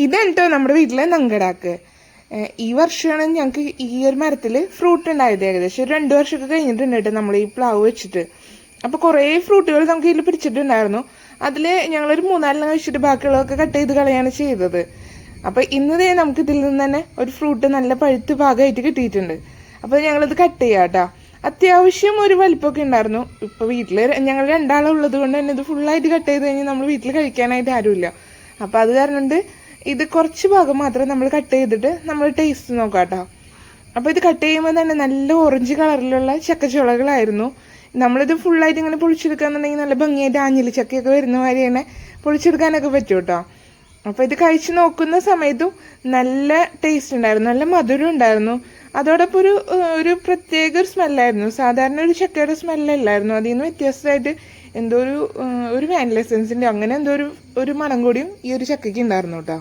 ഇതാണ് കേട്ടോ നമ്മുടെ വീട്ടിലെ നങ്കടാക്ക്. ഈ വർഷമാണ് ഞങ്ങൾക്ക് ഈ ഒരു മരത്തിൽ ഫ്രൂട്ട് ഉണ്ടായത്. ഏകദേശം ഒരു 2 വർഷമൊക്കെ കഴിഞ്ഞിട്ടുണ്ട് കേട്ടോ നമ്മൾ ഈ പ്ലാവ് വെച്ചിട്ട്. അപ്പോൾ കുറേ ഫ്രൂട്ടുകൾ നമുക്ക് ഇതിൽ പിടിച്ചിട്ടുണ്ടായിരുന്നു. അതിൽ ഞങ്ങളൊരു 3-4 കഴിച്ചിട്ട് ബാക്കിയുള്ളതൊക്കെ കട്ട് ചെയ്ത് കളയാണ് ചെയ്തത്. അപ്പോൾ ഇന്നതേ നമുക്ക് ഇതിൽ നിന്ന് തന്നെ ഒരു ഫ്രൂട്ട് നല്ല പഴുത്ത് ഭാഗമായിട്ട് കിട്ടിയിട്ടുണ്ട്. അപ്പോൾ ഞങ്ങളത് കട്ട് ചെയ്യാം കേട്ടോ. അത്യാവശ്യം ഒരു വലിപ്പമൊക്കെ ഉണ്ടായിരുന്നു. ഇപ്പോൾ വീട്ടിൽ ഞങ്ങൾ 2 ആളുള്ളത് കൊണ്ട് തന്നെ ഇത് ഫുള്ളായിട്ട് കട്ട് ചെയ്ത് കഴിഞ്ഞാൽ നമ്മൾ വീട്ടിൽ കഴിക്കാനായിട്ട് ആരുമില്ല. അപ്പോൾ അത് കാരണം കൊണ്ട് ഇത് കുറച്ച് ഭാഗം മാത്രം നമ്മൾ കട്ട് ചെയ്തിട്ട് നമ്മൾ ടേസ്റ്റ് നോക്കാം കേട്ടോ. അപ്പോൾ ഇത് കട്ട് ചെയ്യുമ്പോൾ തന്നെ നല്ല ഓറഞ്ച് കളറിലുള്ള ചക്കച്ചുളകളായിരുന്നു. നമ്മളിത് ഫുള്ളായിട്ട് ഇങ്ങനെ പൊളിച്ചെടുക്കാന്നുണ്ടെങ്കിൽ നല്ല ഭംഗിയായിട്ട് ആഞ്ഞിലി ചക്കയൊക്കെ വരുന്ന മാതിരി തന്നെ പൊളിച്ചെടുക്കാനൊക്കെ പറ്റും കേട്ടോ. അപ്പോൾ ഇത് കഴിച്ച് നോക്കുന്ന സമയത്തും നല്ല ടേസ്റ്റ് ഉണ്ടായിരുന്നു, നല്ല മധുരം ഉണ്ടായിരുന്നു. അതോടൊപ്പം ഒരു പ്രത്യേക ഒരു സ്മെല്ലായിരുന്നു. സാധാരണ ഒരു ചക്കയുടെ സ്മെല്ലല്ലായിരുന്നു. അതിൽ നിന്ന് വ്യത്യസ്തമായിട്ട് എന്തോ ഒരു വാനില എസൻസിൻ്റെ അങ്ങനെ എന്തോ ഒരു മണം കൂടിയും ഈ ഒരു ചക്കയ്ക്ക് ഉണ്ടായിരുന്നു കേട്ടോ.